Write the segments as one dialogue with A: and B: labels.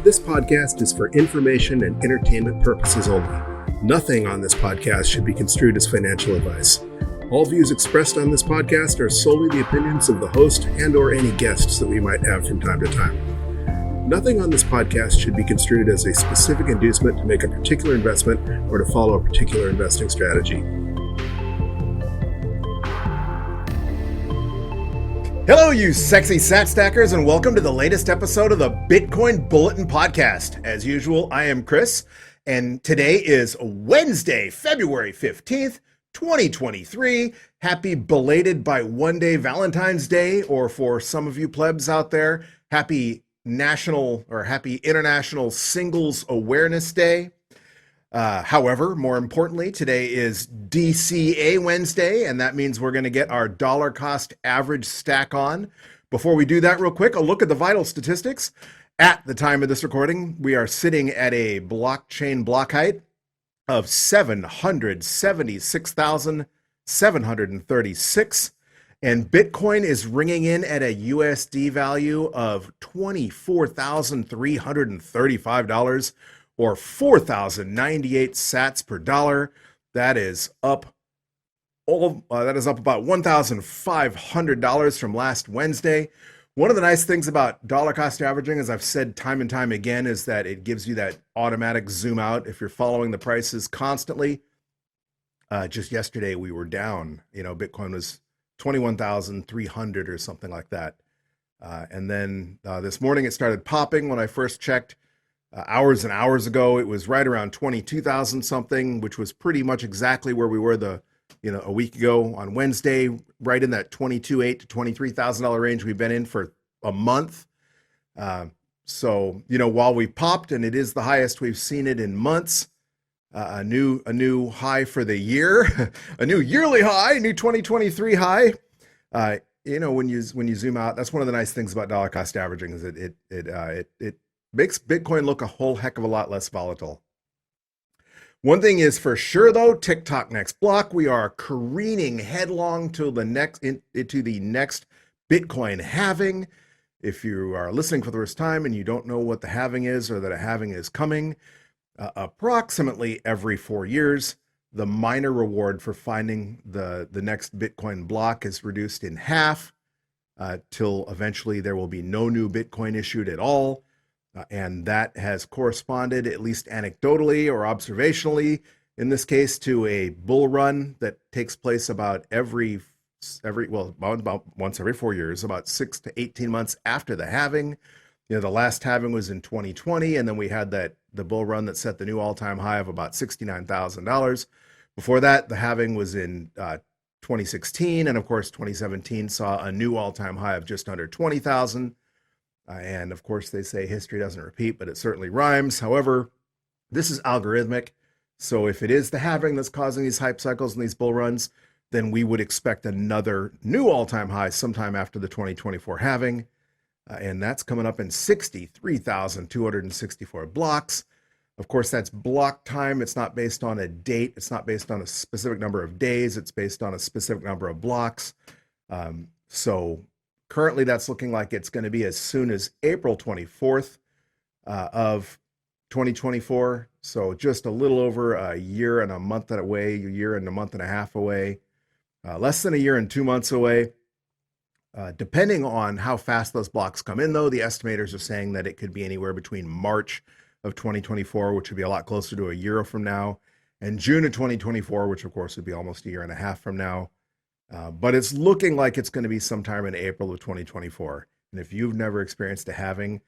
A: This podcast is for information and entertainment purposes only. Nothing on this podcast should be construed as financial advice. All views expressed on this podcast are solely the opinions of the host and/or any guests that we might have from time to time. Nothing on this podcast should be construed as a specific inducement to make a particular investment or to follow a particular investing strategy.
B: Hello, you sexy sat stackers, and welcome to the latest episode of the Bitcoin Bulletin Podcast. As usual, I am Chris, and today is Wednesday, February 15th, 2023. Happy belated by one day Valentine's Day, or for some of you plebs out there, happy national or happy International Singles Awareness Day. However, more importantly, today is DCA Wednesday, and that means we're going to get our dollar cost average stack on. Before we do that real quick, a look at the vital statistics. At the time of this recording, we are sitting at a blockchain block height of 776,736, and Bitcoin is ringing in at a USD value of $24,335, or 4,098 sats per dollar. That is up about $1,500 from last Wednesday. One of the nice things about dollar cost averaging, as I've said time and time again, is that it gives you that automatic zoom out if you're following the prices constantly. Just yesterday we were down, Bitcoin was 21,300 or something like that. And then this morning it started popping. When I first checked, hours and hours ago, it was right around 22,000 something, which was pretty much exactly where we were a week ago on Wednesday, right in that $22,800 to $23,000 range we've been in for a month. So while we popped and it is the highest we've seen it in months, a new high for the year, a new yearly high, new 2023 high. When you zoom out, that's one of the nice things about dollar cost averaging is it makes Bitcoin look a whole heck of a lot less volatile. One thing is for sure, though, TikTok next block, we are careening headlong into the next Bitcoin halving. If you are listening for the first time and you don't know what the halving is or that a halving is coming, approximately every 4 years, the miner reward for finding the next Bitcoin block is reduced in half till eventually there will be no new Bitcoin issued at all. And that has corresponded, at least anecdotally or observationally, in this case, to a bull run that takes place about about once every 4 years, about 6 to 18 months after the halving. The last halving was in 2020, and then we had the bull run that set the new all-time high of about $69,000. Before that, the halving was in 2016, and of course, 2017 saw a new all-time high of just under 20,000. And of course, they say history doesn't repeat, but it certainly rhymes. However, this is algorithmic. So if it is the halving that's causing these hype cycles and these bull runs, then we would expect another new all-time high sometime after the 2024 halving. And that's coming up in 63,264 blocks. Of course, that's block time. It's not based on a date. It's not based on a specific number of days. It's based on a specific number of blocks. So currently, that's looking like it's going to be as soon as April 24th of 2024. So just a little over a year and a month away, a year and a month and a half away, less than a year and 2 months away. Depending on how fast those blocks come in, though, the estimators are saying that it could be anywhere between March of 2024, which would be a lot closer to a year from now, and June of 2024, which of course would be almost a year and a half from now. But it's looking like it's going to be sometime in April of 2024. And if you've never experienced a halving,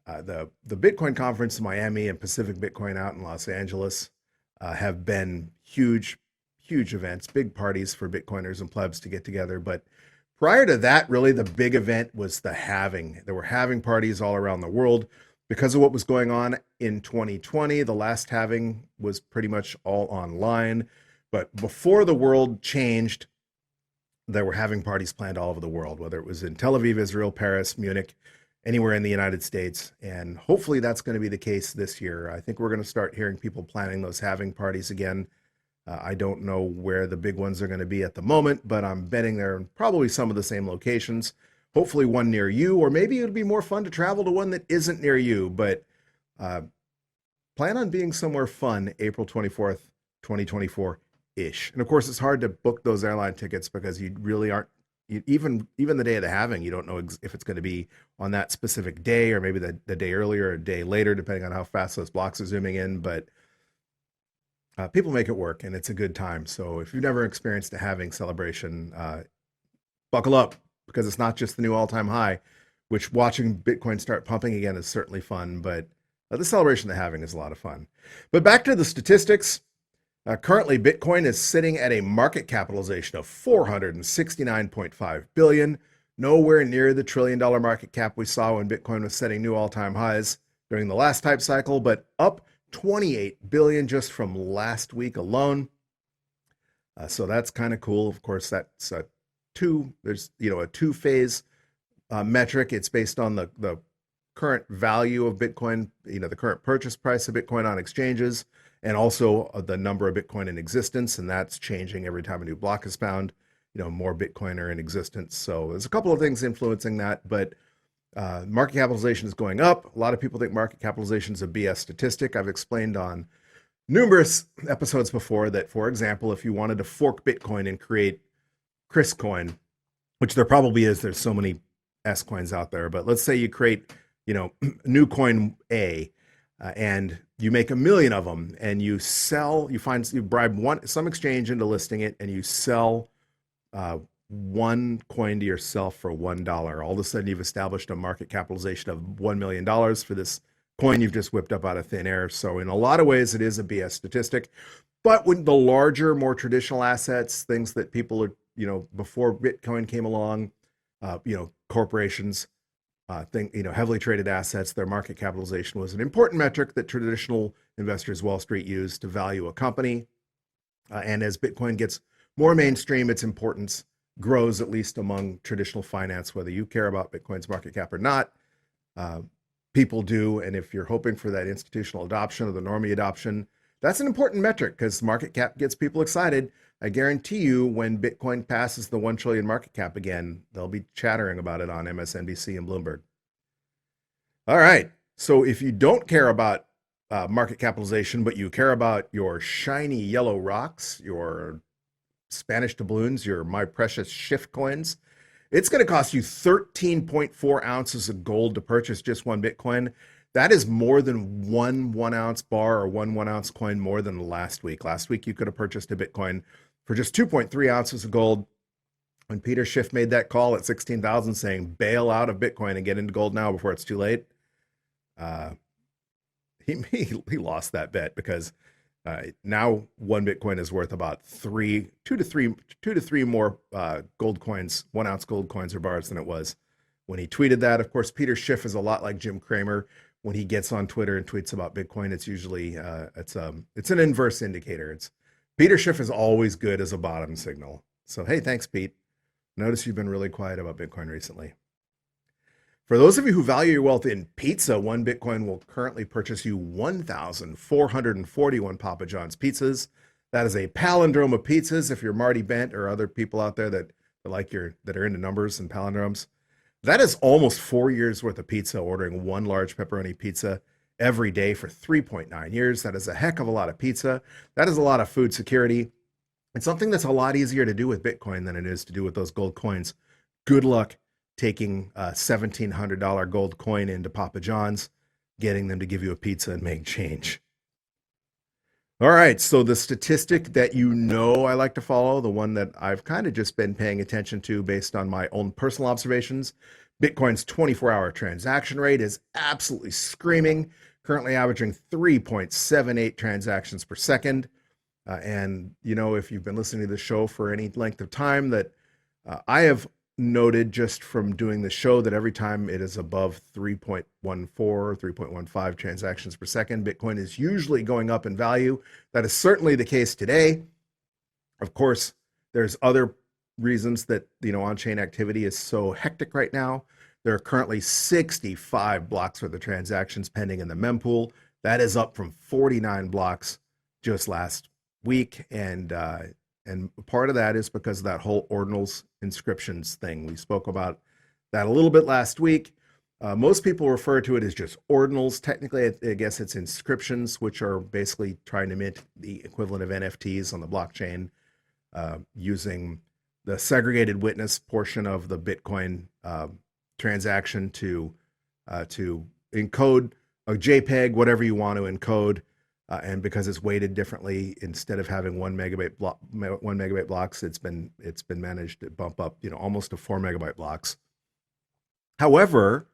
B: the Bitcoin conference in Miami and Pacific Bitcoin out in Los Angeles have been huge events, big parties for Bitcoiners and plebs to get together. But prior to that, really the big event was the halving. There were halving parties all around the world because of what was going on in 2020. The last halving was pretty much all online. But before the world changed, there were having parties planned all over the world, whether it was in Tel Aviv, Israel, Paris, Munich, anywhere in the United States. And hopefully that's going to be the case this year. I think we're going to start hearing people planning those having parties again. I don't know where the big ones are going to be at the moment, but I'm betting they're in probably some of the same locations. Hopefully one near you, or maybe it'd be more fun to travel to one that isn't near you. But Plan on being somewhere fun April 24th, 2024-ish. And of course, it's hard to book those airline tickets because you really aren't, even the day of the halving, you don't know if it's going to be on that specific day or maybe the day earlier or a day later, depending on how fast those blocks are zooming in. But people make it work, and it's a good time. So if you've never experienced a halving celebration, buckle up, because it's not just the new all-time high, which watching Bitcoin start pumping again is certainly fun, but the celebration they're having is a lot of fun. But back to the statistics. Currently, Bitcoin is sitting at a market capitalization of $469.5 billion, nowhere near the $1 trillion market cap we saw when Bitcoin was setting new all-time highs during the last hype cycle, but up 28 billion just from last week alone. So that's kind of cool. Of course, that's there's a two-phase metric. It's based on the current value of Bitcoin, the current purchase price of Bitcoin on exchanges, and also the number of Bitcoin in existence, and that's changing every time a new block is found. More Bitcoin are in existence. So there's a couple of things influencing that, but market capitalization is going up. A lot of people think market capitalization is a BS statistic. I've explained on numerous episodes before that, for example, if you wanted to fork Bitcoin and create Chris coin, which there probably is, there's so many S coins out there, but let's say you create, new coin A, and you make 1 million of them, and you bribe some exchange into listing it, and you sell one coin to yourself for $1. All of a sudden, you've established a market capitalization of $1 million for this coin you've just whipped up out of thin air. So in a lot of ways, it is a BS statistic. But when the larger, more traditional assets, things that people are, before Bitcoin came along, corporations, heavily traded assets, their market capitalization was an important metric that traditional investors, Wall Street, use to value a company. And as Bitcoin gets more mainstream, its importance grows, at least among traditional finance, whether you care about Bitcoin's market cap or not. People do. And if you're hoping for that institutional adoption or the normie adoption, that's an important metric because market cap gets people excited. I guarantee you when Bitcoin passes the 1 trillion market cap again, they'll be chattering about it on MSNBC and Bloomberg. All right. So if you don't care about market capitalization, but you care about your shiny yellow rocks, your Spanish doubloons, your My Precious Shift coins, it's going to cost you 13.4 ounces of gold to purchase just one Bitcoin. That is more than one 1 ounce bar or one 1 ounce coin more than last week. Last week, you could have purchased a Bitcoin for just 2.3 ounces of gold. When Peter Schiff made that call at 16,000 saying, bail out of Bitcoin and get into gold now before it's too late, he lost that bet because now one Bitcoin is worth about two to three more gold coins, 1 ounce gold coins or bars than it was when he tweeted that. Of course, Peter Schiff is a lot like Jim Cramer. When he gets on Twitter and tweets about Bitcoin, it's usually it's an inverse indicator. Peter Schiff is always good as a bottom signal. So hey, thanks, Pete. Notice you've been really quiet about Bitcoin recently. For those of you who value your wealth in pizza, one Bitcoin will currently purchase you 1,441 Papa John's pizzas. That is a palindrome of pizzas. If you're Marty Bent or other people out there that are into numbers and palindromes, that is almost 4 years worth of pizza, ordering one large pepperoni pizza every day for 3.9 years. That is a heck of a lot of pizza. That is a lot of food security. It's something that's a lot easier to do with Bitcoin than it is to do with those gold coins. Good luck taking a $1,700 gold coin into Papa John's, getting them to give you a pizza and make change. All right, so the statistic that I like to follow, the one that I've kind of just been paying attention to based on my own personal observations, Bitcoin's 24-hour transaction rate is absolutely screaming, currently averaging 3.78 transactions per second. And, if you've been listening to the show for any length of time, that I have noted just from doing the show that every time it is above 3.14, 3.15 transactions per second, Bitcoin is usually going up in value. That is certainly the case today. Of course, there's other reasons that, on-chain activity is so hectic right now. There are currently 65 blocks worth of transactions pending in the mempool. That is up from 49 blocks just last week. And part of that is because of that whole ordinals inscriptions thing. We spoke about that a little bit last week. Most people refer to it as just ordinals. Technically, I guess it's inscriptions, which are basically trying to mint the equivalent of NFTs on the blockchain using the segregated witness portion of the Bitcoin transaction to encode a JPEG, whatever you want to encode, and because it's weighted differently, instead of having 1 megabyte blocks, it's been managed to bump up, almost to 4 megabyte blocks. However,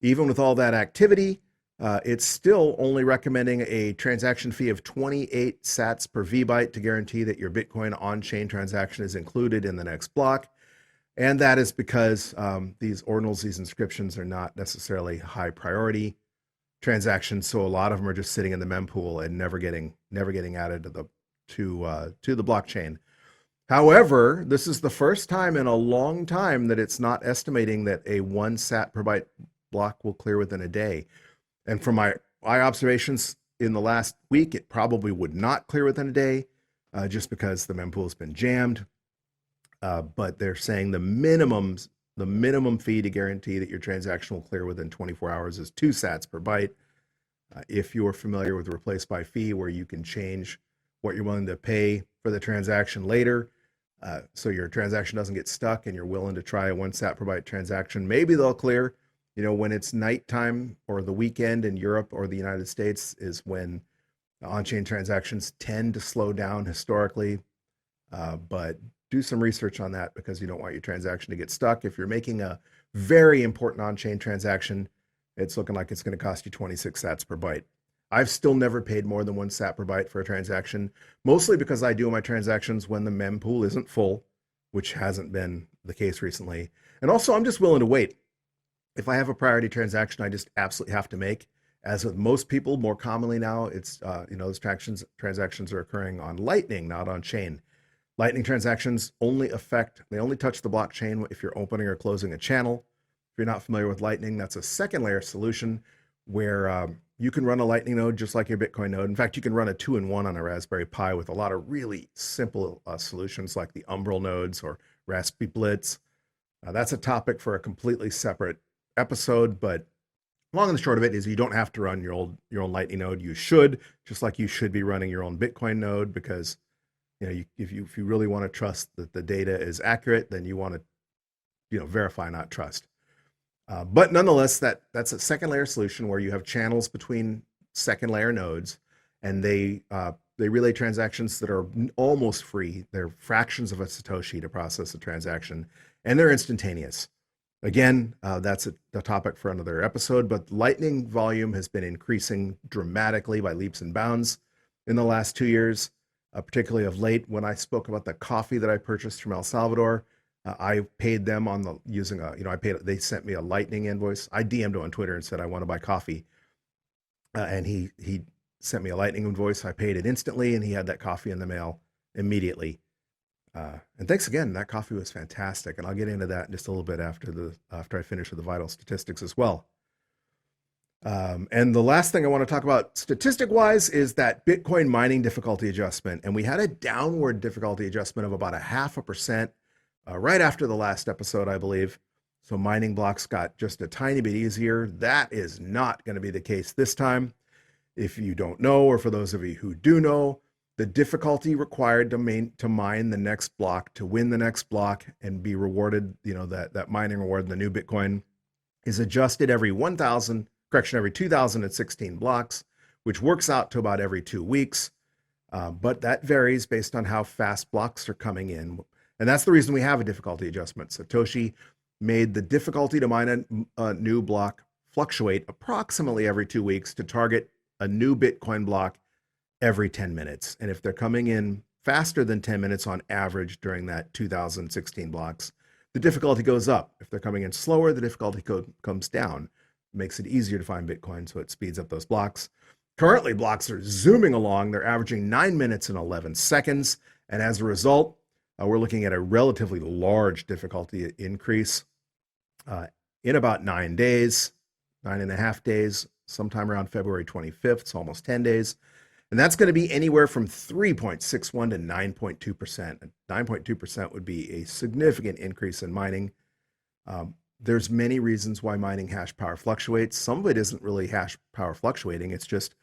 B: even with all that activity, it's still only recommending a transaction fee of 28 sats per VByte to guarantee that your Bitcoin on-chain transaction is included in the next block. And that is because these ordinals, these inscriptions, are not necessarily high priority transactions. So a lot of them are just sitting in the mempool and never getting added to the blockchain. However, this is the first time in a long time that it's not estimating that a 1 sat per byte block will clear within a day. And from my observations in the last week, it probably would not clear within a day, just because the mempool has been jammed. But they're saying the minimum fee to guarantee that your transaction will clear within 24 hours is 2 sats per byte. If you're familiar with the replace by fee, where you can change what you're willing to pay for the transaction later, so your transaction doesn't get stuck and you're willing to try a 1 sat per byte transaction, maybe they'll clear. When it's nighttime or the weekend in Europe or the United States is when on-chain transactions tend to slow down historically. But do some research on that, because you don't want your transaction to get stuck. If you're making a very important on-chain transaction, it's looking like it's going to cost you 26 sats per byte. I've still never paid more than 1 sat per byte for a transaction, mostly because I do my transactions when the mempool isn't full, which hasn't been the case recently. And also, I'm just willing to wait. If I have a priority transaction, I just absolutely have to make. As with most people, more commonly now, it's those transactions are occurring on Lightning, not on chain. Lightning transactions only touch the blockchain if you're opening or closing a channel. If you're not familiar with Lightning, that's a second layer solution where you can run a Lightning node just like your Bitcoin node. In fact, you can run a 2-in-1 on a Raspberry Pi with a lot of really simple solutions like the Umbral nodes or Raspberry Blitz. That's a topic for a completely separate episode, but long and the short of it is you don't have to run your own Lightning node. You should, just like you should be running your own Bitcoin node, because if you really want to trust that the data is accurate, then you want to verify, not trust. But nonetheless, that's a second layer solution where you have channels between second layer nodes, and they relay transactions that are almost free. They're fractions of a Satoshi to process a transaction, and they're instantaneous. Again, that's a topic for another episode, but Lightning volume has been increasing dramatically by leaps and bounds in the last 2 years, particularly of late. When I spoke about the coffee that I purchased from El Salvador, I paid them they sent me a Lightning invoice. I DM'd him on Twitter and said, I want to buy coffee. And he sent me a Lightning invoice. I paid it instantly, and he had that coffee in the mail immediately. And thanks again. That coffee was fantastic. And I'll get into that in just a little bit after I finish with the vital statistics as well. And the last thing I want to talk about statistic-wise is that Bitcoin mining difficulty adjustment. And we had a downward difficulty adjustment of about 0.5% right after the last episode, I believe. So mining blocks got just a tiny bit easier. That is not going to be the case this time. If you don't know, or for those of you who do know, the difficulty required to mine the next block, to win the next block and be rewarded, that mining reward in the new Bitcoin, is adjusted every 2016 blocks, which works out to about every 2 weeks. But that varies based on how fast blocks are coming in. And that's the reason we have a difficulty adjustment. Satoshi made the difficulty to mine a new block fluctuate approximately every 2 weeks to target a new Bitcoin block every 10 minutes. And if they're coming in faster than 10 minutes on average during that 2016 blocks, the difficulty goes up. If they're coming in slower, the difficulty comes down. It makes it easier to find Bitcoin, so it speeds up those blocks. Currently, blocks are zooming along. They're averaging 9 minutes and 11 seconds. And as a result, we're looking at a relatively large difficulty increase in about 9.5 days, sometime around February 25th. It's almost 10 days. And that's going to be anywhere from 3.61 to 9.2%. 9.2% would be a significant increase in mining. there's many reasons why mining hash power fluctuates. Some of it isn't really hash power fluctuating. It's just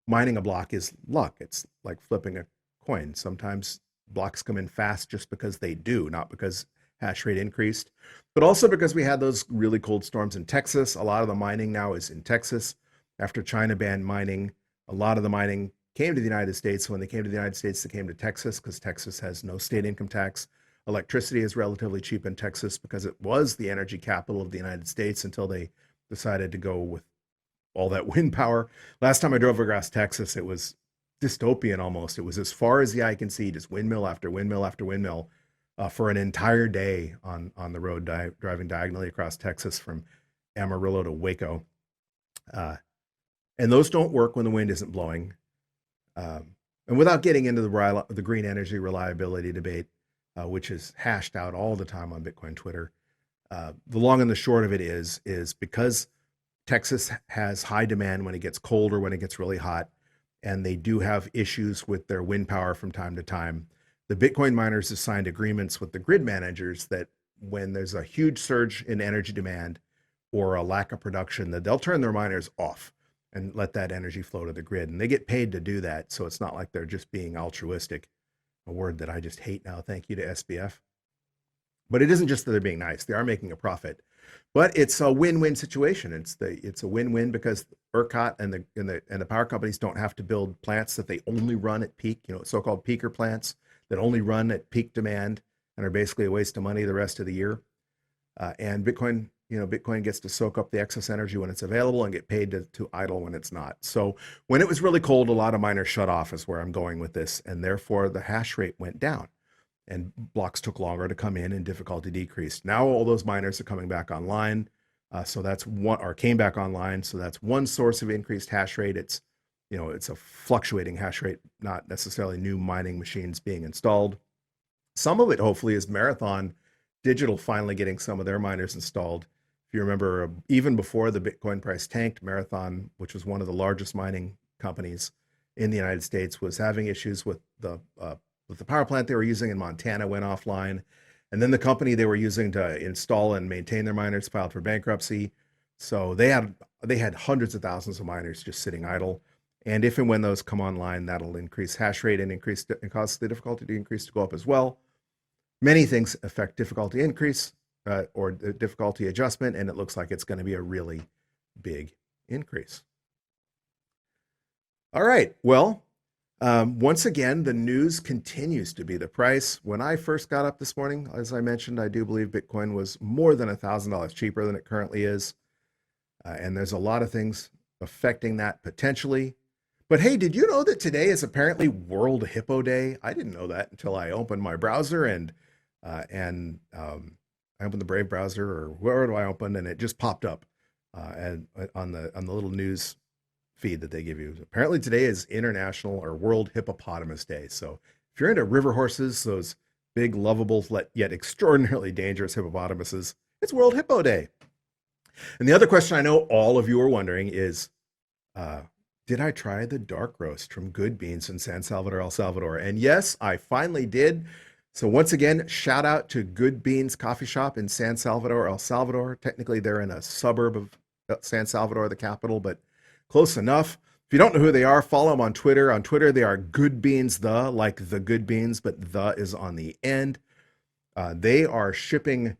B: mining a block is luck. It's like flipping a coin. Sometimes blocks come in fast just because they do, not because hash rate increased, but also because we had those really cold storms in Texas. A lot of the mining now is in Texas. After China banned mining, a lot of the mining came to the United States. When they came to the United States, they came to Texas because Texas has no state income tax. Electricity is relatively cheap in Texas because it was the energy capital of the United States until they decided to go with all that wind power. Last time I drove across Texas, it was dystopian almost. It was as far as the eye can see, just windmill after windmill after windmill for an entire day on the road, driving diagonally across Texas from Amarillo to Waco. And those don't work when the wind isn't blowing. And without getting into the green energy reliability debate, which is hashed out all the time on Bitcoin Twitter, the long and the short of it is because Texas has high demand when it gets cold or when it gets really hot, and they do have issues with their wind power from time to time. The Bitcoin miners have signed agreements with the grid managers that when there's a huge surge in energy demand or a lack of production, that they'll turn their miners off and let that energy flow to the grid. And they get paid to do that. So it's not like they're just being altruistic, a word that I just hate now. Thank you to SBF. But it isn't just that they're being nice. They are making a profit. But it's a win-win situation. It's a win-win because ERCOT and the power companies don't have to build plants that they only run at peak, so-called peaker plants that only run at peak demand and are basically a waste of money the rest of the year. And Bitcoin gets to soak up the excess energy when it's available and get paid to idle when it's not. So when it was really cold, a lot of miners shut off is where I'm going with this. And therefore the hash rate went down and blocks took longer to come in and difficulty decreased. Now all those miners are coming back online. So that's one, or came back online. So that's one source of increased hash rate. It's a fluctuating hash rate, not necessarily new mining machines being installed. Some of it hopefully is Marathon Digital finally getting some of their miners installed. If you remember, even before the Bitcoin price tanked, Marathon, which was one of the largest mining companies in the United States, was having issues with the power plant they were using in Montana went offline. And then the company they were using to install and maintain their miners filed for bankruptcy. So they had hundreds of thousands of miners just sitting idle. And if and when those come online, that'll increase hash rate and cause the difficulty to increase to go up as well. Many things affect difficulty increase or the difficulty adjustment, and it looks like it's going to be a really big increase. All right, well, once again, the news continues to be the price. When I first got up this morning, as I mentioned, I do believe Bitcoin was more than $1,000 cheaper than it currently is. And there's a lot of things affecting that potentially. But hey, did you know that today is apparently World Hippo Day? I didn't know that until I opened my browser and I opened the Brave browser or wherever do I open, and it just popped up and on the little news feed that they give you. Apparently today is International or World Hippopotamus Day. So if you're into river horses, those big, lovable, yet extraordinarily dangerous hippopotamuses, it's World Hippo Day. And the other question I know all of you are wondering is, did I try the dark roast from Good Beans in San Salvador, El Salvador? And yes, I finally did. So once again, shout out to Good Beans Coffee Shop in San Salvador, El Salvador. Technically, they're in a suburb of San Salvador, the capital, but close enough. If you don't know who they are, follow them on Twitter. On Twitter, they are Good Beans the, like the Good Beans, but the is on the end. They are shipping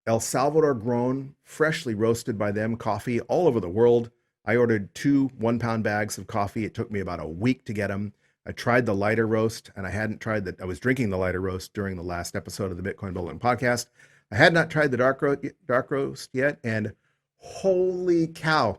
B: El Salvador grown, freshly roasted by them coffee all over the world. I ordered 2 1-pound bags of coffee. It took me about a week to get them. I tried the lighter roast, and I hadn't tried that. I was drinking the lighter roast during the last episode of the Bitcoin Bulletin podcast. I had not tried the dark roast yet, and holy cow.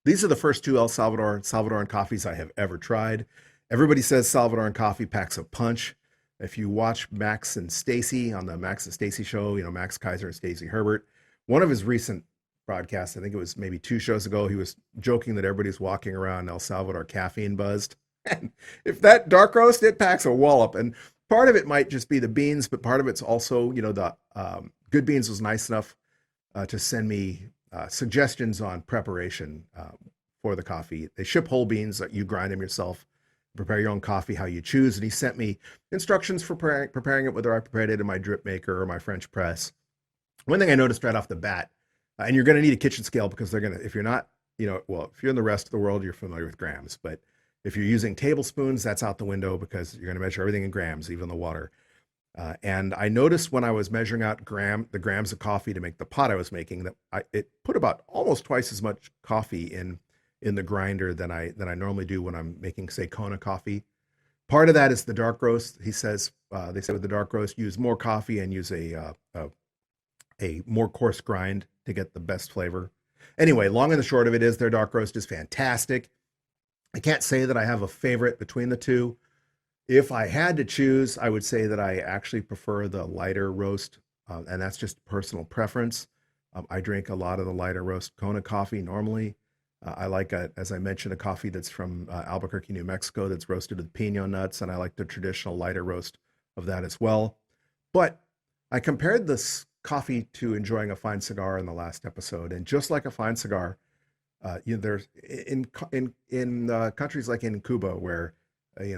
B: These are the first 2 Salvadoran coffees I have ever tried. Everybody says Salvadoran coffee packs a punch. If you watch Max and Stacy on the Max and Stacy show, Max Kaiser and Stacy Herbert, one of his recent broadcasts, I think it was maybe 2 shows ago, he was joking that everybody's walking around El Salvador caffeine buzzed. And if that dark roast, it packs a wallop. And part of it might just be the beans, but part of it's also, the Good Beans was nice enough to send me suggestions on preparation for the coffee. They ship whole beans that you grind them yourself, prepare your own coffee how you choose. And he sent me instructions for preparing it, whether I prepared it in my drip maker or my French press, One thing I noticed right off the bat, and you're going to need a kitchen scale because they're going to, if you're not, well, if you're in the rest of the world, you're familiar with grams. But if you're using tablespoons, that's out the window because you're going to measure everything in grams, even the water. And I noticed when I was measuring out the grams of coffee to make the pot I was making that it put about almost twice as much coffee in the grinder than I normally do when I'm making, say, Kona coffee. Part of that is the dark roast. He says they say with the dark roast, use more coffee and use a more coarse grind to get the best flavor. Anyway, long and the short of it is their dark roast is fantastic. I can't say that I have a favorite between the two. If I had to choose, I would say that I actually prefer the lighter roast, and that's just personal preference. I drink a lot of the lighter roast Kona coffee normally. I like, as I mentioned, a coffee that's from Albuquerque, New Mexico, that's roasted with piñon nuts, and I like the traditional lighter roast of that as well. But I compared this coffee to enjoying a fine cigar in the last episode, and just like a fine cigar, there's in countries like in Cuba where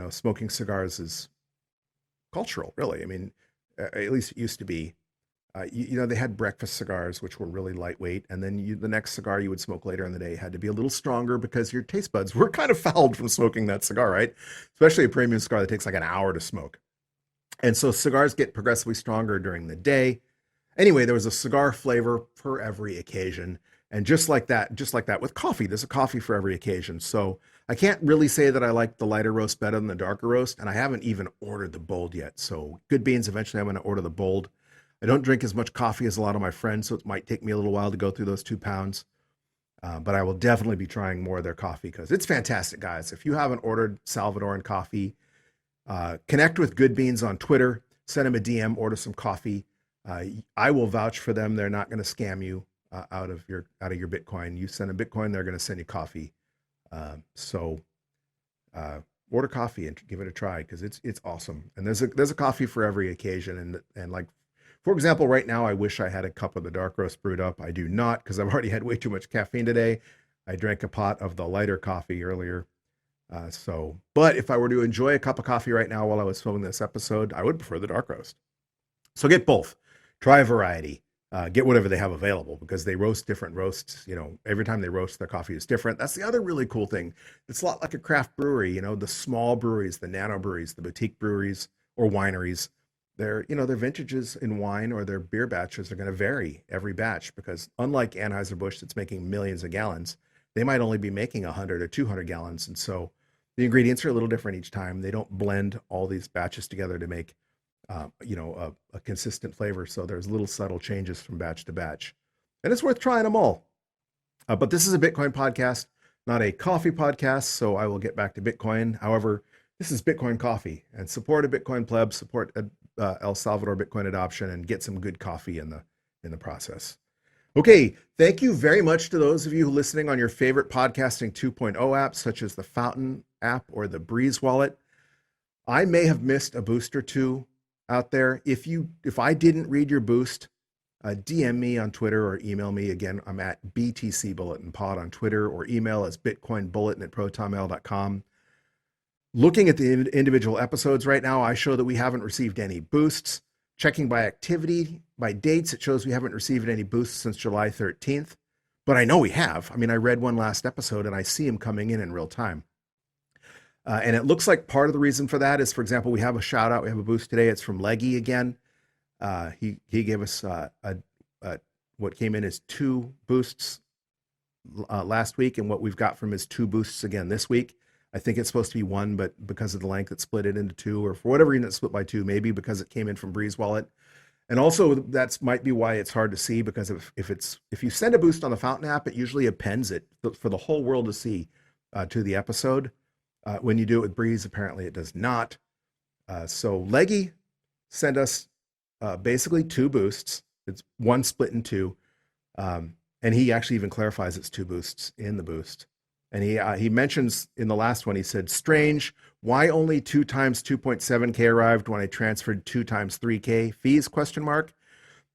B: smoking cigars is cultural, really. I mean, at least it used to be. They had breakfast cigars, which were really lightweight. And then the next cigar you would smoke later in the day had to be a little stronger because your taste buds were kind of fouled from smoking that cigar, right? Especially a premium cigar that takes like an hour to smoke. And so cigars get progressively stronger during the day. Anyway, there was a cigar flavor for every occasion. And just like that with coffee, there's a coffee for every occasion. So I can't really say that I like the lighter roast better than the darker roast. And I haven't even ordered the bold yet. So good beans, eventually I'm going to order the bold. I don't drink as much coffee as a lot of my friends, so it might take me a little while to go through those 2 pounds. But I will definitely be trying more of their coffee because it's fantastic, guys. If you haven't ordered Salvadoran coffee, connect with Good Beans on Twitter, send them a DM, order some coffee. I will vouch for them. They're not going to scam you out of your Bitcoin. You send a Bitcoin, they're going to send you coffee. So order coffee and give it a try because it's awesome. And there's a coffee for every occasion. And like, for example, right now, I wish I had a cup of the dark roast brewed up. I do not because I've already had way too much caffeine today. I drank a pot of the lighter coffee earlier. But if I were to enjoy a cup of coffee right now while I was filming this episode, I would prefer the dark roast. So get both. Try a variety. Get whatever they have available because they roast different roasts. Every time they roast, their coffee is different. That's the other really cool thing. It's a lot like a craft brewery. The small breweries, the nano breweries, the boutique breweries or wineries. Their vintages in wine or their beer batches are going to vary every batch because unlike Anheuser-Busch that's making millions of gallons, they might only be making 100 or 200 gallons. And so the ingredients are a little different each time. They don't blend all these batches together to make, a consistent flavor. So there's little subtle changes from batch to batch. And it's worth trying them all. But this is a Bitcoin podcast, not a coffee podcast. So I will get back to Bitcoin. However, this is Bitcoin coffee and support a Bitcoin pleb, support El Salvador Bitcoin adoption and get some good coffee in the process. Okay, thank you very much to those of you listening on your favorite podcasting 2.0 apps, such as the Fountain app or the Breeze wallet. I may have missed a boost or two out there. If I didn't read your boost, DM me on Twitter or email me. Again, I'm at BTC Bulletin Pod on Twitter or email as bitcoinbulletin@protonmail.com. Looking at the individual episodes right now, I show that we haven't received any boosts. Checking by activity, by dates, it shows we haven't received any boosts since July 13th. But I know we have. I mean, I read one last episode and I see them coming in real time. And it looks like part of the reason for that is, for example, we have a shout out. We have a boost today. It's from Leggy again. He gave us what came in as 2 boosts last week, and what we've got from his 2 boosts again this week. I think it's supposed to be 1, but because of the length, it split it into 2, or for whatever reason, it split by 2, maybe because it came in from Breeze Wallet. And also that's might be why it's hard to see, because if you send a boost on the Fountain app, it usually appends it for the whole world to see to the episode. When you do it with Breeze, apparently it does not. So Leggy sent us basically 2 boosts. It's 1 split in 2. And he actually even clarifies it's 2 boosts in the boost. And he mentions in the last one, he said, strange, why only 2 times 2.7K arrived when I transferred 2 times 3K fees, ?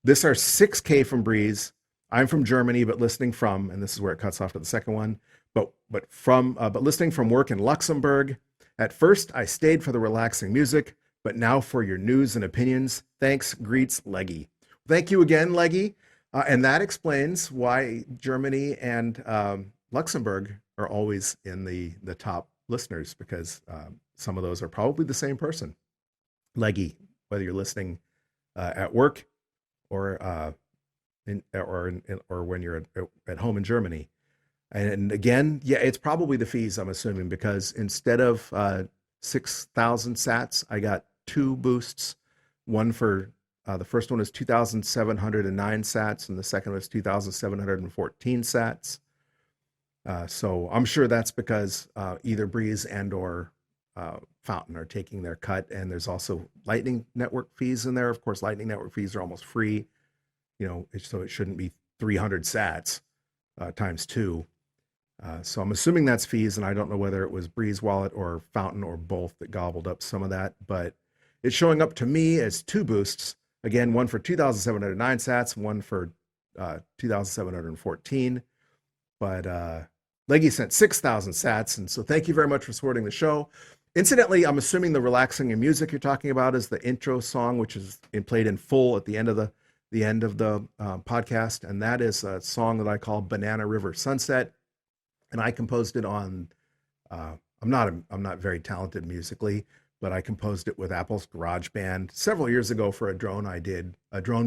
B: This are 6K from Breeze. I'm from Germany, but listening from, and this is where it cuts off to the second one, but listening from work in Luxembourg. At first, I stayed for the relaxing music, but now for your news and opinions. Thanks, greets, Leggy. Thank you again, Leggy. And that explains why Germany and Luxembourg are always in the top listeners, because some of those are probably the same person. Leggy, whether you're listening at work or or when you're at home in Germany. And again, yeah, it's probably the fees, I'm assuming, because instead of 6,000 sats, I got two boosts. One for the first one is 2,709 sats, and the second was 2,714 sats. So I'm sure that's because either Breeze and or Fountain are taking their cut, and there's also Lightning Network fees in there. Of course, Lightning Network fees are almost free, so it shouldn't be 300 sats times two. So I'm assuming that's fees, and I don't know whether it was Breeze Wallet or Fountain or both that gobbled up some of that, but it's showing up to me as two boosts. Again, one for 2,709 sats, one for 2,714. But Leggy sent 6,000 sats, and so thank you very much for supporting the show. Incidentally, I'm assuming the relaxing and music you're talking about is the intro song, which is played in full at the end of the podcast, and that is a song that I call Banana River Sunset. And I composed it on, I'm not very talented musically, but I composed it with Apple's GarageBand several years ago for a drone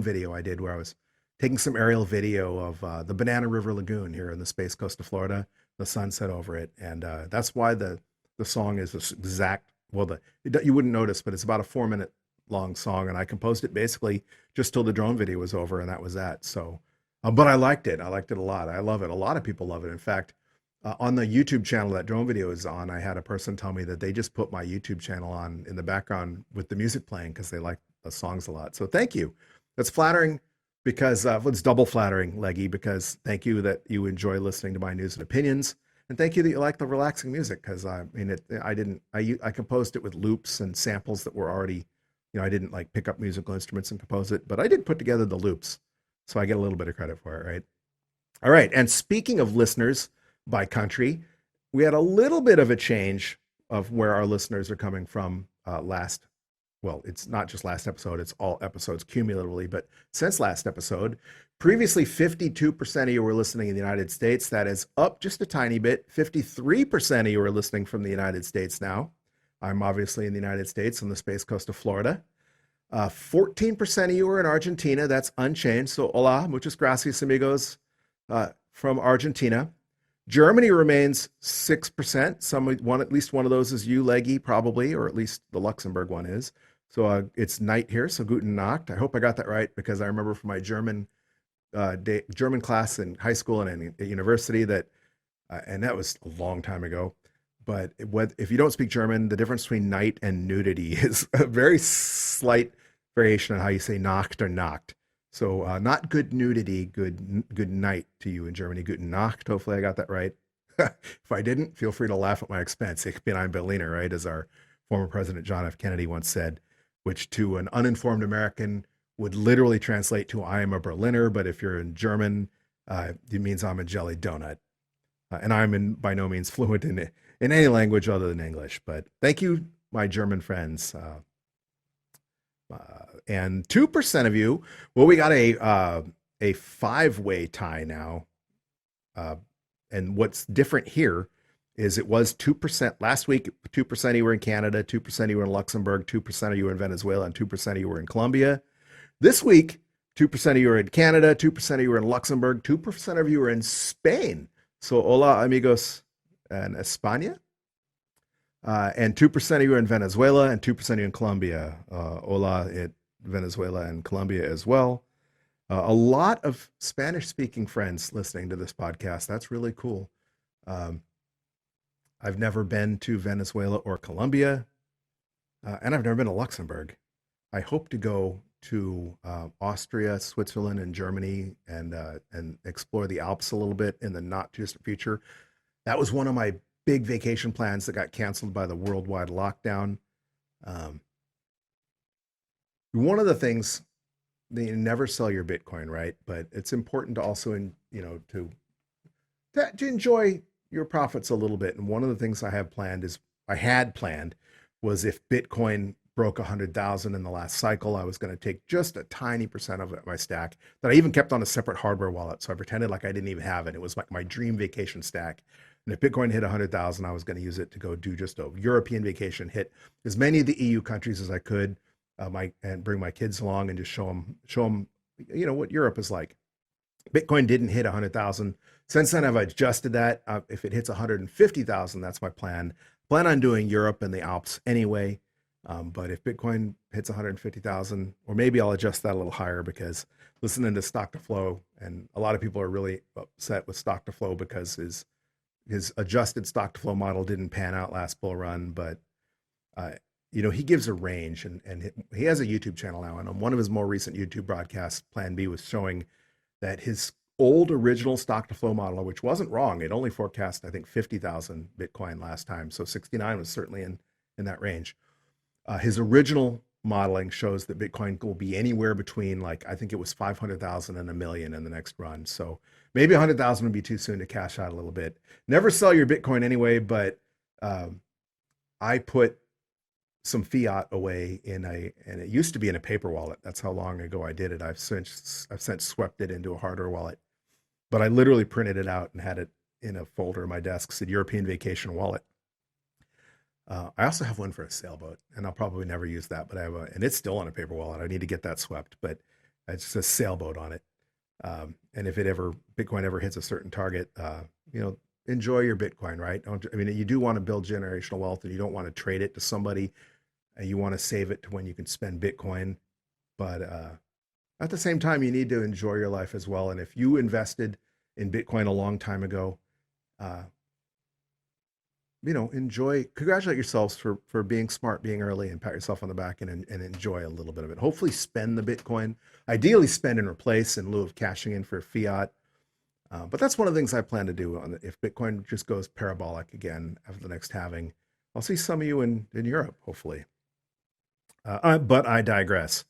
B: video I did where I was taking some aerial video of the Banana River Lagoon here in the Space Coast of Florida, the sunset over it. And that's why the song is this exact, you wouldn't notice, but it's about a 4-minute long song. And I composed it basically just till the drone video was over, and that was that. So, but I liked it. I liked it a lot. I love it. A lot of people love it. In fact, on the YouTube channel that drone video is on, I had a person tell me that they just put my YouTube channel on in the background with the music playing because they like the songs a lot. So thank you. That's flattering, because it's double flattering, Leggy, because thank you that you enjoy listening to my news and opinions. And thank you that you like the relaxing music, because I composed it with loops and samples that were already, I didn't like pick up musical instruments and compose it, but I did put together the loops. So I get a little bit of credit for it, right? All right. And speaking of listeners by country, we had a little bit of a change of where our listeners are coming from it's not just last episode, it's all episodes cumulatively, but since last episode. Previously, 52% of you were listening in the United States. That is up just a tiny bit. 53% of you are listening from the United States now. I'm obviously in the United States on the Space Coast of Florida. 14% of you are in Argentina. That's unchanged. So hola, muchas gracias, amigos, from Argentina. Germany remains 6%. At least one of those is you, Leggy, probably, or at least the Luxembourg one is. So it's night here. So guten Nacht. I hope I got that right, because I remember from my German class in high school and at university that, and that was a long time ago. But if you don't speak German, the difference between night and nudity is a very slight variation on how you say Nacht or Nacht. So not good nudity, good night to you in Germany. Guten Nacht. Hopefully I got that right. If I didn't, feel free to laugh at my expense. Ich bin ein Berliner, right? As our former President John F. Kennedy once said, which to an uninformed American would literally translate to I am a Berliner. But if you're in German, it means I'm a jelly donut. And I'm by no means fluent in any language other than English. But thank you, my German friends. And 2% of you, we got a 5-way tie now. And what's different here is it was 2% last week. 2% of you were in Canada, 2% of you were in Luxembourg, 2% of you were in Venezuela, and 2% of you were in Colombia. This week, 2% of you are in Canada, 2% of you are in Luxembourg, 2% of you are in Spain. So hola, amigos en España. And 2% of you are in Venezuela, and 2% of you in Colombia. Hola in Venezuela and Colombia as well. A lot of Spanish-speaking friends listening to this podcast. That's really cool. I've never been to Venezuela or Colombia, and I've never been to Luxembourg. I hope to go to Austria, Switzerland, and Germany, and explore the Alps a little bit in the not too distant future. That was one of my big vacation plans that got canceled by the worldwide lockdown. One of the things, you never sell your Bitcoin, right? But it's important to also, to enjoy your profits a little bit. And one of the things I had planned was if Bitcoin broke 100,000 in the last cycle, I was going to take just a tiny percent of my stack that I even kept on a separate hardware wallet. So I pretended like I didn't even have it. It was like my dream vacation stack. And if Bitcoin hit 100,000, I was going to use it to go do just a European vacation, hit as many of the EU countries as I could, and bring my kids along and just show them, what Europe is like. Bitcoin didn't hit 100,000. Since then, I've adjusted that. If it hits 150,000, that's my plan. Plan on doing Europe and the Alps anyway. But if Bitcoin hits 150,000, or maybe I'll adjust that a little higher, because listening to Stock to Flow, and a lot of people are really upset with Stock to Flow because his adjusted Stock to Flow model didn't pan out last bull run. But he gives a range, and he has a YouTube channel now. And on one of his more recent YouTube broadcasts, Plan B was showing that his old original Stock to Flow model, which wasn't wrong, it only forecast, I think, 50,000 Bitcoin last time. So 69 was certainly in that range. His original modeling shows that Bitcoin will be anywhere between, like, I think it was 500,000 and 1 million in the next run. So maybe 100,000 would be too soon to cash out a little bit. Never sell your Bitcoin anyway, but I put some fiat away and it used to be in a paper wallet. That's how long ago I did it. I've since swept it into a hardware wallet, but I literally printed it out and had it in a folder on my desk, said European Vacation Wallet. I also have one for a sailboat, and I'll probably never use that, but and it's still on a paper wallet. I need to get that swept, but it's a sailboat on it. And if Bitcoin ever hits a certain target, enjoy your Bitcoin, right? You do want to build generational wealth, and you don't want to trade it to somebody, and you want to save it to when you can spend Bitcoin. But at the same time, you need to enjoy your life as well. And if you invested in Bitcoin a long time ago, congratulate yourselves for being smart, being early, and pat yourself on the back and enjoy a little bit of it. Hopefully spend the Bitcoin, ideally spend and replace in lieu of cashing in for fiat. But that's one of the things I plan to do if Bitcoin just goes parabolic again after the next halving. I'll see some of you in Europe, hopefully. But I digress.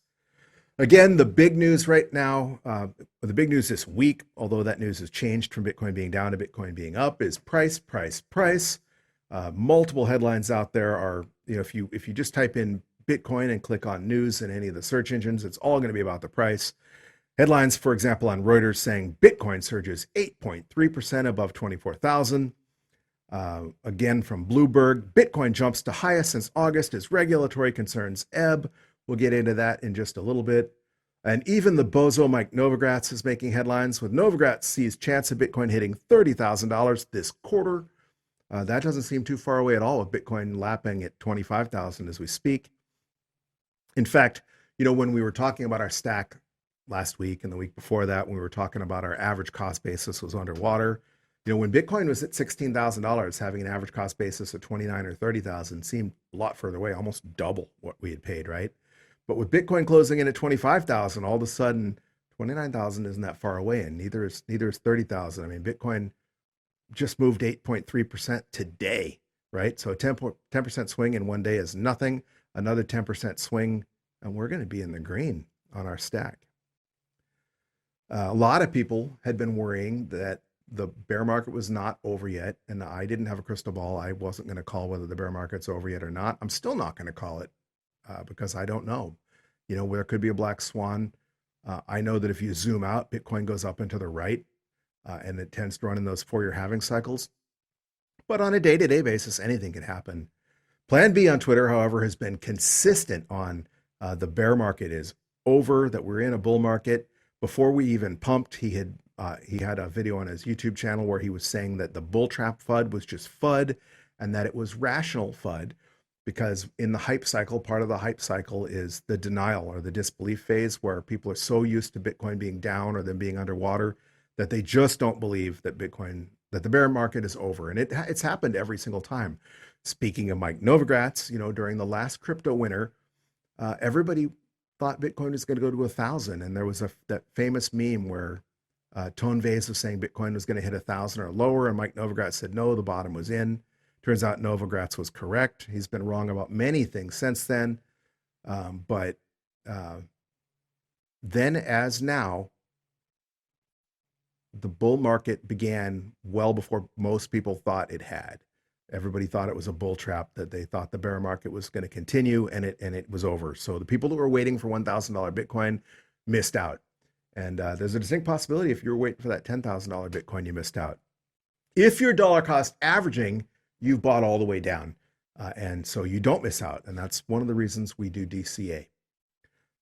B: Again, the big news right now, the big news this week, although that news has changed from Bitcoin being down to Bitcoin being up, is price. Multiple headlines out there are, if you just type in Bitcoin and click on news in any of the search engines, it's all going to be about the price. Headlines, for example, on Reuters saying Bitcoin surges 8.3% above 24,000. Again, from Bloomberg, Bitcoin jumps to highest since August as regulatory concerns ebb. We'll get into that in just a little bit. And even the bozo Mike Novogratz is making headlines, with Novogratz sees chance of Bitcoin hitting $30,000 this quarter. That doesn't seem too far away at all, with Bitcoin lapping at 25,000 as we speak. In fact, when we were talking about our stack last week and the week before that, when we were talking about our average cost basis was underwater, when Bitcoin was at $16,000, having an average cost basis of 29 or 30,000 seemed a lot further away, almost double what we had paid, right? But with Bitcoin closing in at 25,000, all of a sudden 29,000 isn't that far away, and neither is 30,000. Bitcoin just moved 8.3% today, right? So a 10% swing in one day is nothing. Another 10% swing, and we're going to be in the green on our stack. A lot of people had been worrying that the bear market was not over yet, and I didn't have a crystal ball. I wasn't going to call whether the bear market's over yet or not. I'm still not going to call it because I don't know. There could be a black swan. I know that if you zoom out, Bitcoin goes up and to the right, and it tends to run in those 4-year halving cycles. But on a day-to-day basis, anything can happen. Plan B on Twitter, however, has been consistent on the bear market is over, that we're in a bull market. Before we even pumped, he had a video on his YouTube channel where he was saying that the bull trap FUD was just FUD, and that it was rational FUD, because in the hype cycle, part of the hype cycle is the denial or the disbelief phase, where people are so used to Bitcoin being down or them being underwater that they just don't believe that the bear market is over. And it's happened every single time. Speaking of Mike Novogratz, during the last crypto winter, everybody thought Bitcoin was going to go to 1,000. And there was that famous meme where Tone Vase was saying Bitcoin was going to hit 1,000 or lower, and Mike Novogratz said, no, the bottom was in. Turns out Novogratz was correct. He's been wrong about many things since then. But then as now, the bull market began well before most people thought it had. Everybody thought it was a bull trap, that they thought the bear market was going to continue, and it was over. So the people that were waiting for $1,000 Bitcoin missed out. And there's a distinct possibility if you're waiting for that $10,000 Bitcoin, you missed out. If you're dollar cost averaging, you've bought all the way down. And so you don't miss out. And that's one of the reasons we do DCA.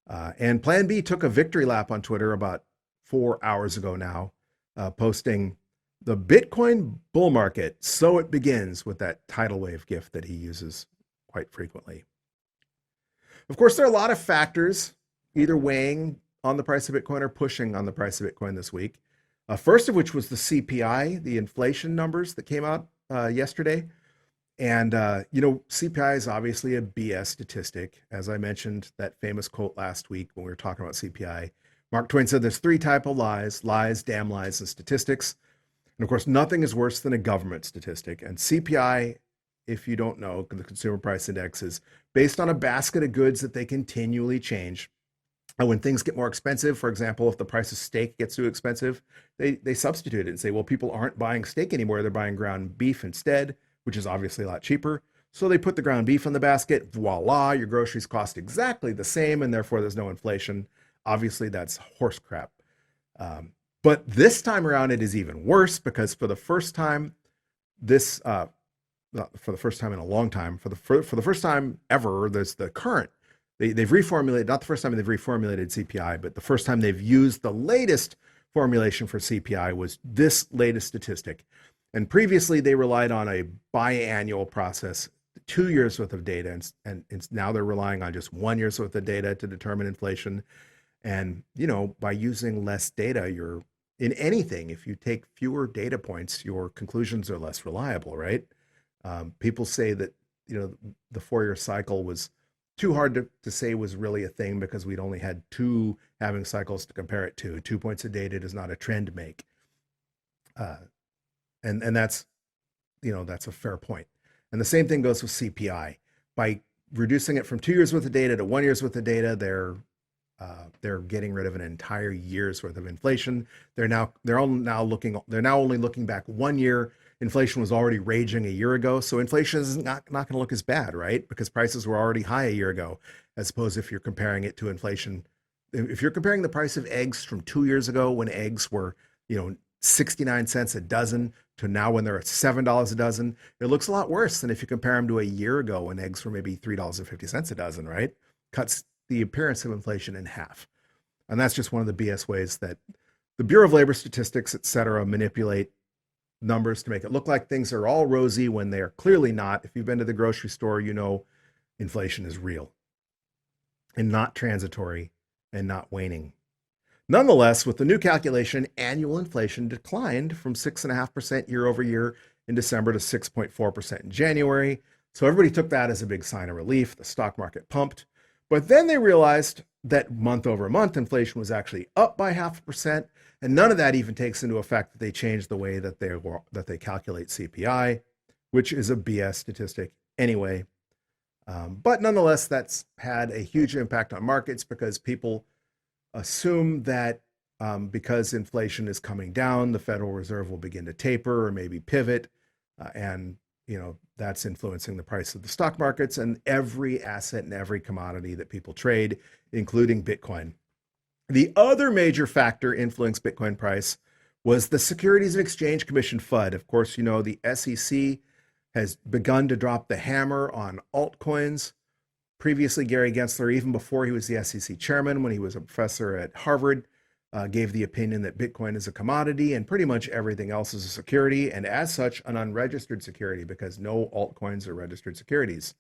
B: And Plan B took a victory lap on Twitter about 4 hours ago now, posting the Bitcoin bull market, so it begins, with that tidal wave gif that he uses quite frequently. Of course, there are a lot of factors either weighing on the price of Bitcoin or pushing on the price of Bitcoin this week. First of which was the CPI, the inflation numbers that came out yesterday. And, CPI is obviously a BS statistic. As I mentioned, that famous quote last week when we were talking about CPI, Mark Twain said there's 3 types of lies, damn lies, and statistics. And of course, nothing is worse than a government statistic. And CPI, if you don't know, the Consumer Price Index, is based on a basket of goods that they continually change. And when things get more expensive, for example, if the price of steak gets too expensive, they substitute it and say, well, people aren't buying steak anymore. They're buying ground beef instead, which is obviously a lot cheaper. So they put the ground beef in the basket. Voila, your groceries cost exactly the same, and therefore there's no inflation. Obviously, that's horse crap. But this time around, it is even worse, because for the first time, not for the first time in a long time, for the first time ever, there's the current. They've reformulated, not the first time they've reformulated CPI, but the first time they've used the latest formulation for CPI was this latest statistic. And previously, they relied on a biannual process, 2 years worth of data, and now they're relying on just 1 year's worth of data to determine inflation. And, by using less data, you're in anything. If you take fewer data points, your conclusions are less reliable, right? People say that, the 4-year cycle was too hard to say was really a thing, because we'd only had 2 halving cycles to compare it to. 2 points of data does not a trend make. And that's, that's a fair point. And the same thing goes with CPI. By reducing it from 2 years worth of data to 1 year's worth of data, they're getting rid of an entire year's worth of inflation. They're now only looking back 1 year. Inflation was already raging a year ago, so inflation is not going to look as bad, right? Because prices were already high a year ago, as opposed if you're comparing it to inflation. If you're comparing the price of eggs from 2 years ago, when eggs were 69 cents a dozen, to now when they're at $7 a dozen, it looks a lot worse than if you compare them to a year ago when eggs were maybe $3.50 a dozen, right? Cuts the appearance of inflation in half. And that's just one of the BS ways that the Bureau of Labor Statistics, et cetera, manipulate numbers to make it look like things are all rosy when they are clearly not. If you've been to the grocery store, inflation is real and not transitory and not waning. Nonetheless, with the new calculation, annual inflation declined from 6.5% year over year in December to 6.4% in January. So everybody took that as a big sign of relief. The stock market pumped. But then they realized that month over month, inflation was actually up by 0.5%. And none of that even takes into effect that they changed the way that they calculate CPI, which is a BS statistic anyway. But nonetheless, that's had a huge impact on markets, because people assume that because inflation is coming down, the Federal Reserve will begin to taper or maybe pivot. And that's influencing the price of the stock markets and every asset and every commodity that people trade, including Bitcoin. The other major factor influencing Bitcoin price was the Securities and Exchange Commission FUD. Of course, the SEC has begun to drop the hammer on altcoins. Previously, Gary Gensler, even before he was the SEC chairman, when he was a professor at Harvard, gave the opinion that Bitcoin is a commodity and pretty much everything else is a security, and as such, an unregistered security, because no altcoins are registered securities.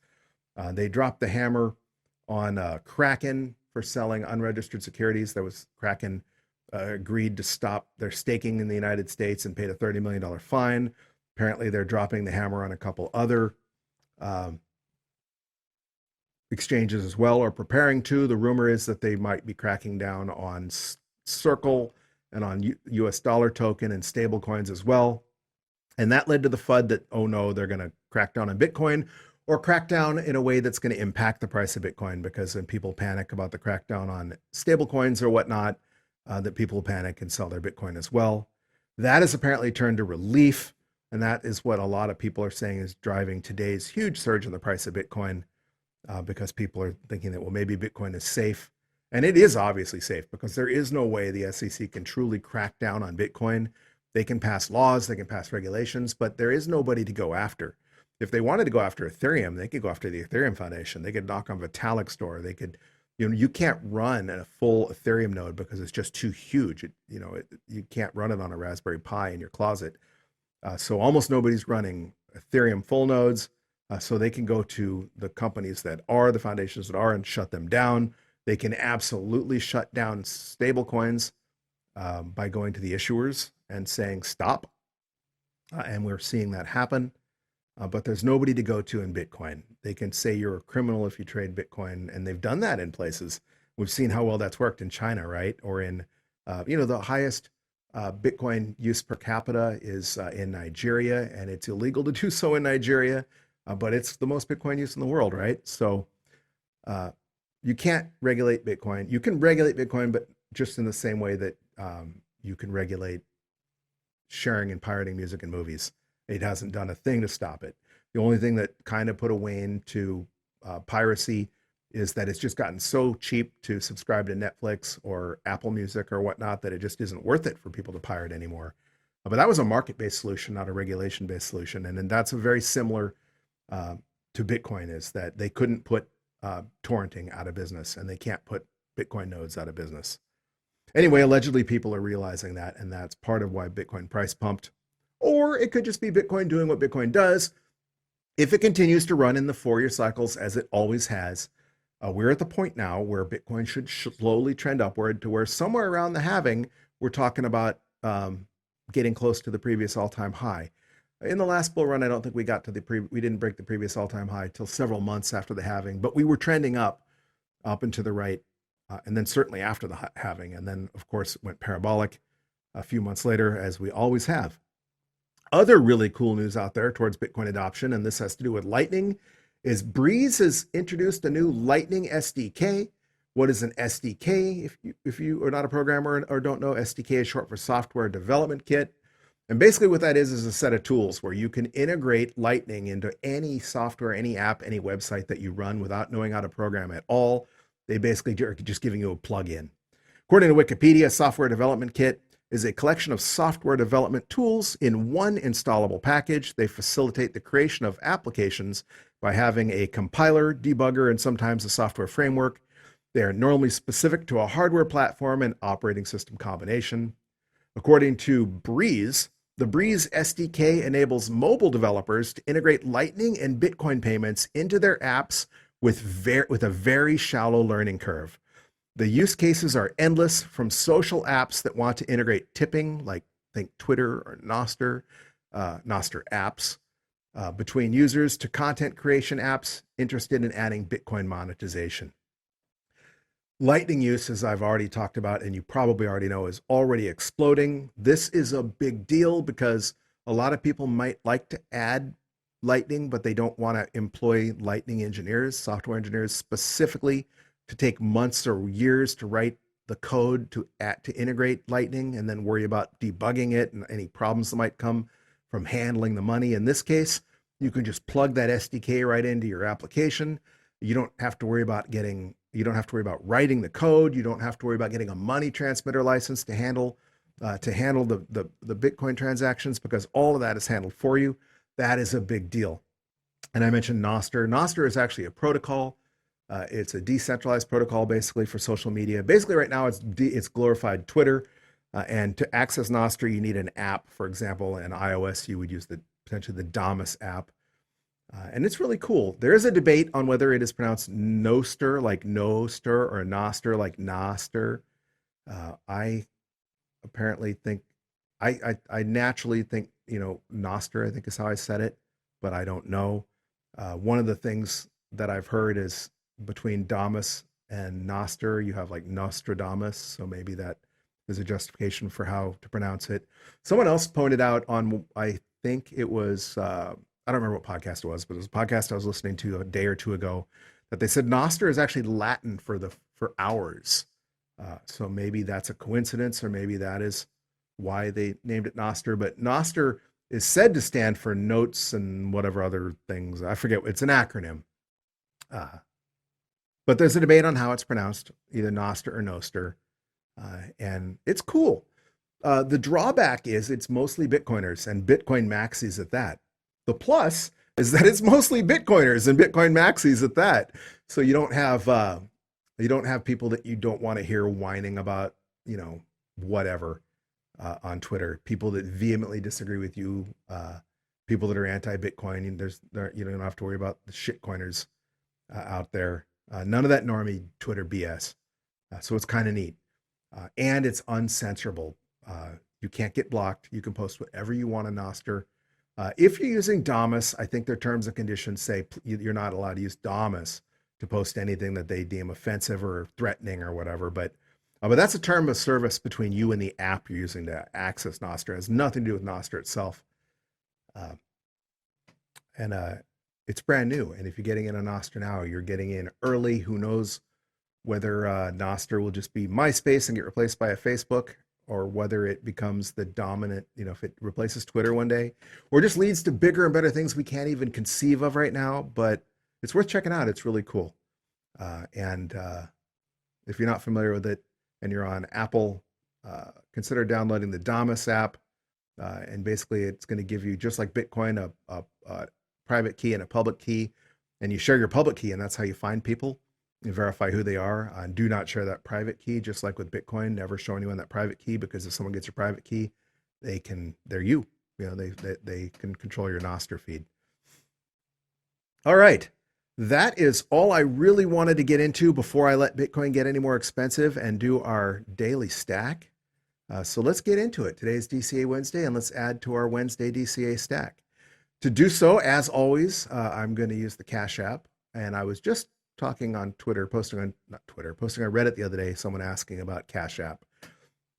B: They dropped the hammer on Kraken for selling unregistered securities. Kraken agreed to stop their staking in the United States and paid a $30 million fine. Apparently, they're dropping the hammer on a couple other exchanges as well, or preparing to. The rumor is that they might be cracking down on Circle and on US dollar token and stable coins as well. And that led to the FUD that, oh no, they're going to crack down on Bitcoin, or crack down in a way that's going to impact the price of Bitcoin, because when people panic about the crackdown on stable coins or whatnot, that people panic and sell their Bitcoin as well. That has apparently turned to relief. And that is what a lot of people are saying is driving today's huge surge in the price of Bitcoin, because people are thinking that, well, maybe Bitcoin is safe. And it is obviously safe, because there is no way the SEC can truly crack down on Bitcoin. They can pass laws, they can pass regulations, but there is nobody to go after. If they wanted to go after Ethereum, they could go after the Ethereum Foundation. They could knock on Vitalik's door. They could, you can't run a full Ethereum node because it's just too huge. You can't run it on a Raspberry Pi in your closet. So almost nobody's running Ethereum full nodes. So they can go to the companies that are the foundations that are and shut them down. They can absolutely shut down stable coins by going to the issuers and saying stop. And we're seeing that happen. But there's nobody to go to in Bitcoin. They can say you're a criminal if you trade Bitcoin, and they've done that in places. We've seen how well that's worked in China, right? Or in, the highest Bitcoin use per capita is in Nigeria, and it's illegal to do so in Nigeria, but it's the most Bitcoin use in the world, right? So you can't regulate Bitcoin. You can regulate Bitcoin, but just in the same way that you can regulate sharing and pirating music and movies. It hasn't done a thing to stop it. The only thing that kind of put a wane to piracy is that it's just gotten so cheap to subscribe to Netflix or Apple Music or whatnot that it just isn't worth it for people to pirate anymore. But that was a market-based solution, not a regulation-based solution. And then that's a very similar to Bitcoin, is that they couldn't put torrenting out of business, and they can't put Bitcoin nodes out of business. Anyway, allegedly people are realizing that, and that's part of why Bitcoin price pumped. Or it could just be Bitcoin doing what Bitcoin does. If it continues to run in the 4-year cycles as it always has, we're at the point now where Bitcoin should slowly trend upward to where somewhere around the halving, we're talking about getting close to the previous all-time high. In the last bull run, I don't think we got to we didn't break the previous all-time high till several months after the halving, but we were trending up and to the right, and then certainly after the halving. And then, of course, it went parabolic a few months later, as we always have. Other really cool news out there towards Bitcoin adoption, and this has to do with Lightning, is Breeze has introduced a new Lightning SDK. What is an SDK? If you are not a programmer or don't know, SDK is short for Software Development Kit. And basically what that is a set of tools where you can integrate Lightning into any software, any app, any website that you run without knowing how to program at all. They basically are just giving you a plug-in. According to Wikipedia, Software Development Kit is a collection of software development tools in one installable package. They facilitate the creation of applications by having a compiler, debugger, and sometimes a software framework. They are normally specific to a hardware platform and operating system combination. According to Breeze, the Breeze SDK enables mobile developers to integrate Lightning and Bitcoin payments into their apps with a very shallow learning curve. The use cases are endless, from social apps that want to integrate tipping, like think Twitter or Nostr apps, between users, to content creation apps interested in adding Bitcoin monetization. Lightning use, as I've already talked about, and you probably already know, is already exploding. This is a big deal because a lot of people might like to add Lightning, but they don't want to employ Lightning engineers, software engineers specifically, to take months or years to write the code to integrate Lightning and then worry about debugging it and any problems that might come from handling the money. In this case, you can just plug that SDK right into your application. You don't have to worry about writing the code. You don't have to worry about getting a money transmitter license to handle the Bitcoin transactions, because all of that is handled for you. That is a big deal. And I mentioned Nostr. Nostr is actually a protocol. It's a decentralized protocol basically for social media. Basically right now it's glorified Twitter. And to access Nostr, you need an app. For example, in iOS, you would use potentially the Damus app. And it's really cool. There is a debate on whether it is pronounced Nostr like Nostr or Nostr like Nostr. I apparently think, I naturally think, Nostr, I think is how I said it, but I don't know. One of the things that I've heard is between Damus and Nostr, you have like Nostradamus. So maybe that is a justification for how to pronounce it. Someone else pointed out on, I think it was, I don't remember what podcast it was, but it was a podcast I was listening to a day or two ago, that they said Nostr is actually Latin for hours. So maybe that's a coincidence, or maybe that is why they named it Nostr. But Nostr is said to stand for notes and whatever other things. I forget. It's an acronym. But there's a debate on how it's pronounced, either Noster or Noster. And it's cool. The drawback is it's mostly Bitcoiners and Bitcoin maxis at that. The plus is that it's mostly Bitcoiners and Bitcoin maxis at that. So you don't have people that you don't want to hear whining about, whatever on Twitter. People that vehemently disagree with you. People that are anti-Bitcoin. You don't have to worry about the shitcoiners out there. None of that normie Twitter BS. So it's kind of neat. And it's uncensorable. You can't get blocked. You can post whatever you want on Noster. If you're using Damus, I think their terms and conditions say you're not allowed to use Damus to post anything that they deem offensive or threatening or whatever. But that's a term of service between you and the app you're using to access Noster. It has nothing to do with Noster itself. And it's brand new. And if you're getting in on Noster now, you're getting in early. Who knows whether Noster will just be MySpace and get replaced by a Facebook, or whether it becomes the dominant, if it replaces Twitter one day, or just leads to bigger and better things we can't even conceive of right now. But it's worth checking out. It's really cool. And if you're not familiar with it and you're on Apple, consider downloading the Damus app. And basically it's going to give you, just like Bitcoin, a private key and a public key, and you share your public key, and that's how you find people. You verify who they are, and do not share that private key. Just like with Bitcoin, never show anyone that private key, because if someone gets your private key, they're you. They can control your Noster feed. All right. That is all I really wanted to get into before I let Bitcoin get any more expensive and do our daily stack. So let's get into it. Today's DCA Wednesday, and let's add to our Wednesday DCA stack. To do so, as always, I'm going to use the Cash App. And I was just talking on Twitter, posting on Reddit the other day, someone asking about Cash App.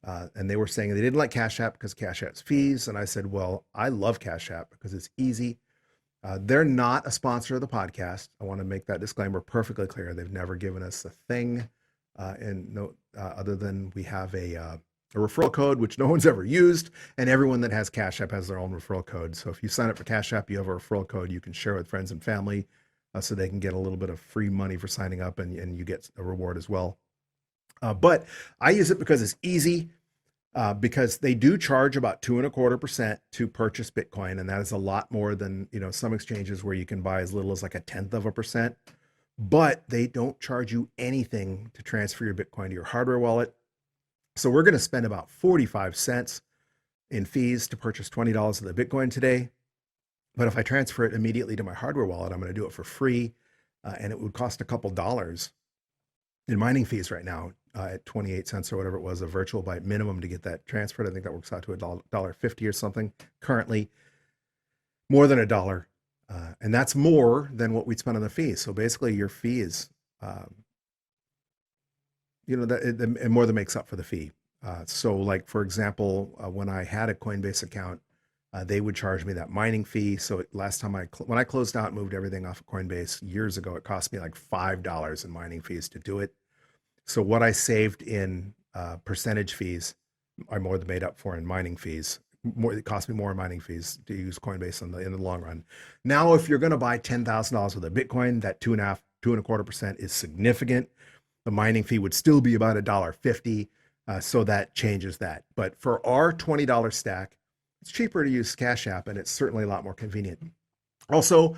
B: And they were saying they didn't like Cash App because Cash App's fees. And I said, well, I love Cash App because it's easy. They're not a sponsor of the podcast. I want to make that disclaimer perfectly clear. They've never given us a thing other than we have a referral code, which no one's ever used. And everyone that has Cash App has their own referral code. So if you sign up for Cash App, you have a referral code you can share with friends and family, so they can get a little bit of free money for signing up, and you get a reward as well. But I use it because it's easy, because they do charge about 2.25% to purchase Bitcoin. And that is a lot more than, some exchanges where you can buy as little as like 0.1%, but they don't charge you anything to transfer your Bitcoin to your hardware wallet. So we're going to spend about 45 cents in fees to purchase $20 of the Bitcoin today. But if I transfer it immediately to my hardware wallet, I'm going to do it for free. And it would cost a couple dollars in mining fees right now, at 28 cents or whatever it was, a virtual byte minimum to get that transferred. I think that works out to $1.50 or something currently, more than $1. And that's more than what we'd spend on the fees. So basically your fee is, it more than makes up for the fee. So like, for example, when I had a Coinbase account, they would charge me that mining fee. So last time when I closed out and moved everything off of Coinbase years ago, it cost me like $5 in mining fees to do it. So what I saved in percentage fees, I more than made up for in mining fees. It cost me more in mining fees to use Coinbase in the long run. Now, if you're going to buy $10,000 worth of Bitcoin, that 2.25% is significant. The mining fee would still be about $1.50. So that changes that. But for our $20 stack, it's cheaper to use Cash App, and it's certainly a lot more convenient. Also,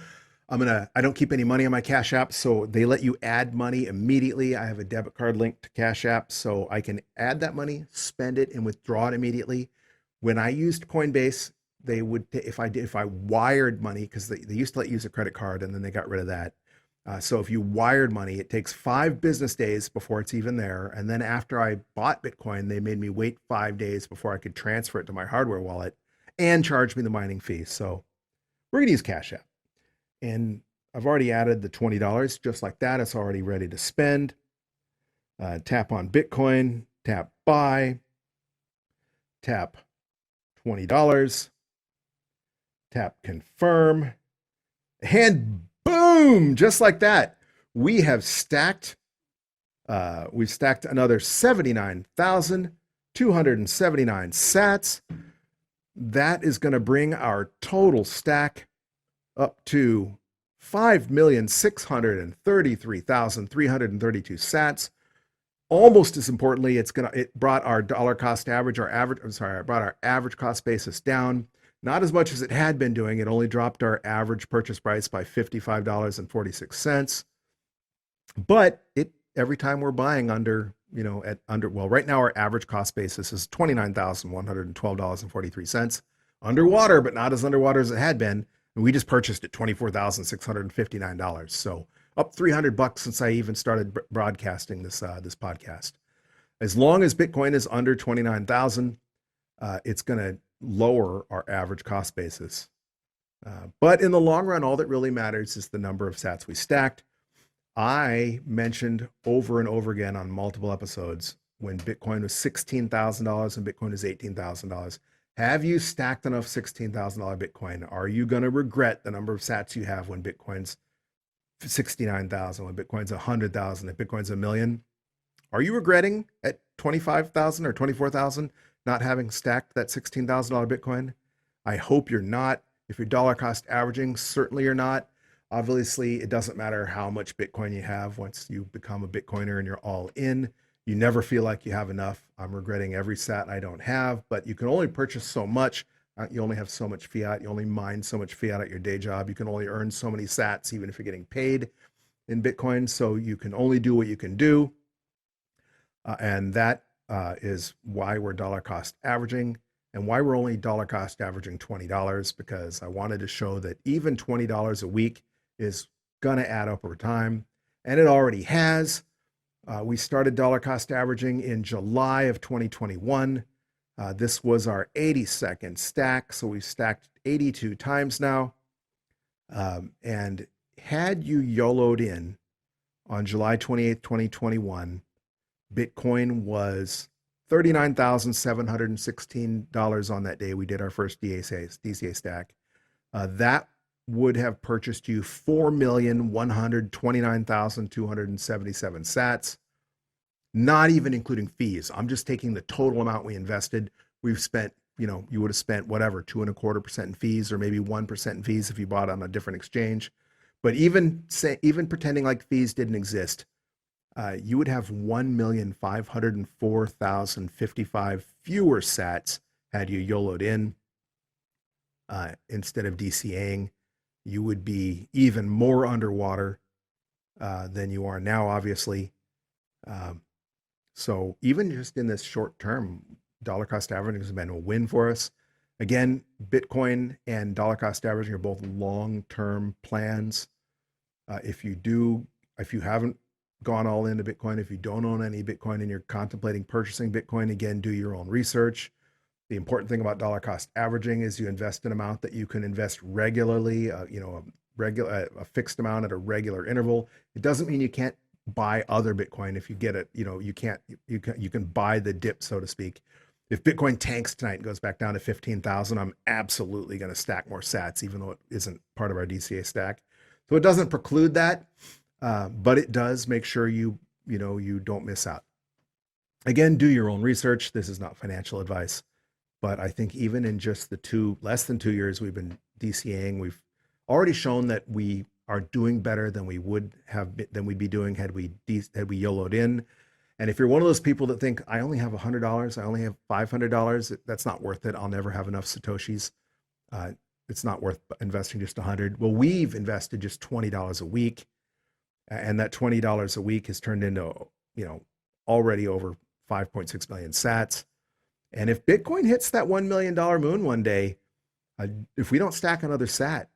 B: I don't keep any money on my Cash App, so they let you add money immediately. I have a debit card linked to Cash App, so I can add that money, spend it, and withdraw it immediately. When I used Coinbase, they would, if I wired money, because they used to let you use a credit card, and then they got rid of that. So if you wired money, it takes 5 business days before it's even there. And then after I bought Bitcoin, they made me wait 5 days before I could transfer it to my hardware wallet and charge me the mining fee. So we're going to use Cash App. And I've already added the $20 just like that. It's already ready to spend. Tap on Bitcoin, tap buy, tap $20, tap confirm, and boom, just like that. We have stacked, we've stacked another 79,279 sats. that is going to bring our total stack up to 5,633,332 sats. Almost as importantly, it brought our dollar cost average, it brought our average cost basis down. Not as much as it had been doing. It only dropped our average purchase price by $55.46. But every time we're buying right now our average cost basis is $29,112.43. Underwater, but not as underwater as it had been. And we just purchased at $24,659. So up $300 since I even started broadcasting this podcast. As long as Bitcoin is under 29,000, it's going to lower our average cost basis. But in the long run, all that really matters is the number of sats we stacked. I mentioned over and over again on multiple episodes when Bitcoin was $16,000 and Bitcoin was $18,000. Have you stacked enough $16,000 Bitcoin? Are you going to regret the number of sats you have when Bitcoin's 69,000, when Bitcoin's 100,000, if Bitcoin's $1 million? Are you regretting at 25,000 or 24,000 not having stacked that $16,000 Bitcoin? I hope you're not. If you're dollar cost averaging, certainly you're not. Obviously, it doesn't matter how much Bitcoin you have once you become a Bitcoiner and you're all in. You never feel like you have enough. I'm regretting every sat I don't have, but you can only purchase so much. You only have so much fiat. You only mine so much fiat at your day job. You can only earn so many sats, even if you're getting paid in Bitcoin. So you can only do what you can do. And that is why we're dollar cost averaging and why we're only dollar cost averaging $20, because I wanted to show that even $20 a week is going to add up over time. And it already has. We started dollar cost averaging in July of 2021. This was our 82nd stack. So we've stacked 82 times now. And had you YOLO'd in on July 28th, 2021, Bitcoin was $39,716 on that day. We did our first DCA stack. That would have purchased you 4,129,277 sats, not even including fees. I'm just taking the total amount we invested. We've spent, you would have spent whatever, 2.25% in fees, or maybe 1% in fees if you bought on a different exchange. But even pretending like fees didn't exist, you would have 1,504,055 fewer sats had you YOLO'd in instead of DCAing. You would be even more underwater than you are now, obviously. So even just in this short term, dollar cost averaging has been a win for us. Again, Bitcoin and dollar cost averaging are both long-term plans. If you haven't gone all into Bitcoin, if you don't own any Bitcoin and you're contemplating purchasing Bitcoin, again, do your own research. The important thing about dollar cost averaging is you invest an amount that you can invest regularly, a fixed amount at a regular interval. It doesn't mean you can't buy other Bitcoin if you get it. You can buy the dip, so to speak. If Bitcoin tanks tonight and goes back down to 15,000, I'm absolutely going to stack more sats, even though it isn't part of our DCA stack. So it doesn't preclude that, but it does make sure you don't miss out. Again, do your own research. This is not financial advice. But I think even in just the less than 2 years we've been DCAing, we've already shown that we are doing better than we'd be doing had we YOLO'd in. And if you're one of those people that think, I only have $100, I only have $500, that's not worth it. I'll never have enough Satoshis. It's not worth investing just 100. Well, we've invested just $20 a week, and that $20 a week has turned into, already over 5.6 million sats. And if Bitcoin hits that $1 million moon one day, if we don't stack another sat,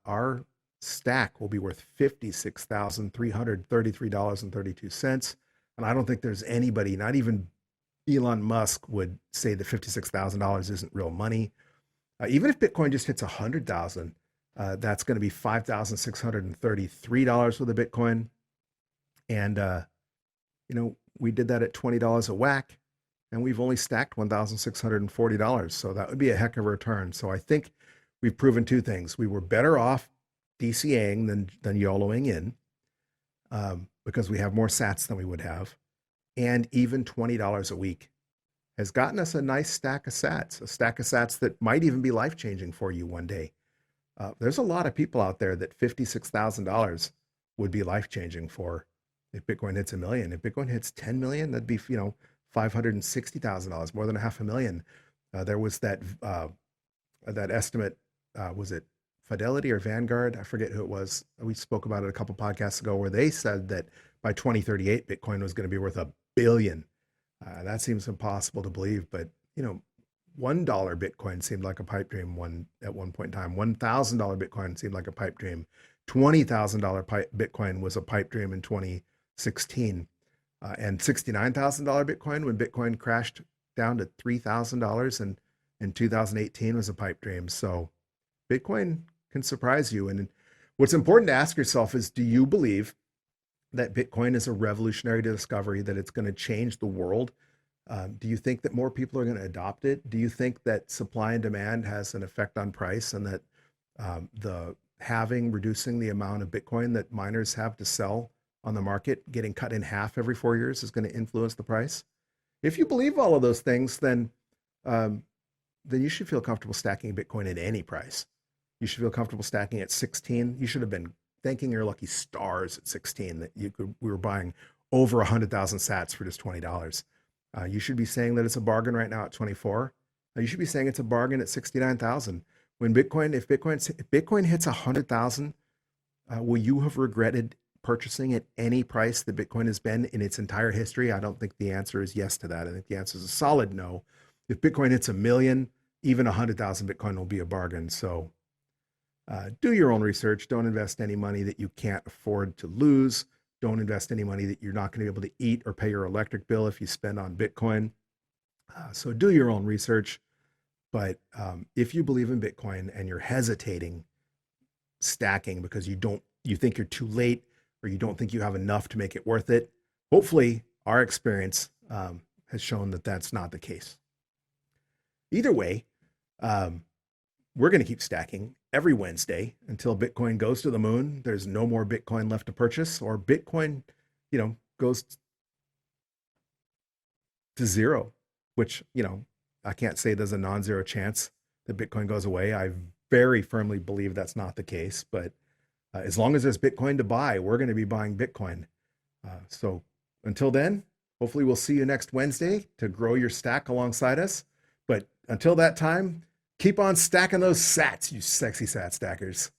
B: our stack will be worth $56,333.32. And I don't think there's anybody, not even Elon Musk, would say that $56,000 isn't real money. Even if Bitcoin just hits 100,000, that's going to be $5,633 for the Bitcoin. And, we did that at $20 a whack, and we've only stacked $1,640. So that would be a heck of a return. So I think we've proven two things. We were better off DCAing than YOLOing in, because we have more sats than we would have. And even $20 a week has gotten us a nice stack of sats, a stack of sats that might even be life-changing for you one day. There's a lot of people out there that $56,000 would be life-changing for if Bitcoin hits $1 million. If Bitcoin hits 10 million, that'd be, $560,000, more than $500,000. There was that estimate, was it Fidelity or Vanguard? I forget who it was. We spoke about it a couple podcasts ago, where they said that by 2038, Bitcoin was going to be worth $1 billion. That seems impossible to believe, but $1 Bitcoin seemed like a pipe dream at one point in time. $1,000 Bitcoin seemed like a pipe dream. $20,000 Bitcoin was a pipe dream in 2016. And $69,000 Bitcoin, when Bitcoin crashed down to $3,000 in 2018, was a pipe dream. So Bitcoin can surprise you. And what's important to ask yourself is, do you believe that Bitcoin is a revolutionary discovery, that it's going to change the world? Do you think that more people are going to adopt it? Do you think that supply and demand has an effect on price, and that reducing the amount of Bitcoin that miners have to sell on the market, getting cut in half every 4 years, is going to influence the price? If you believe all of those things, then you should feel comfortable stacking Bitcoin at any price. You should feel comfortable stacking at 16. You should have been thanking your lucky stars at 16 that we were buying over 100,000 sats for just $20. You should be saying that it's a bargain right now at 24. You should be saying it's a bargain at 69,000. If Bitcoin hits 100,000, will you have regretted purchasing at any price that Bitcoin has been in its entire history? I don't think the answer is yes to that. I think the answer is a solid no. If Bitcoin hits 1 million, even 100,000 Bitcoin will be a bargain. So do your own research. Don't invest any money that you can't afford to lose. Don't invest any money that you're not going to be able to eat or pay your electric bill if you spend on Bitcoin. So do your own research. But if you believe in Bitcoin and you're hesitating stacking because you think you're too late, or you don't think you have enough to make it worth it, hopefully our experience has shown that that's not the case. Either way, we're going to keep stacking every Wednesday until Bitcoin goes to the moon. There's no more Bitcoin left to purchase, or Bitcoin, goes to zero, which, I can't say there's a non-zero chance that Bitcoin goes away. I very firmly believe that's not the case, but as long as there's Bitcoin to buy, we're going to be buying Bitcoin. So until then, hopefully we'll see you next Wednesday to grow your stack alongside us. But until that time, keep on stacking those sats, you sexy sat stackers.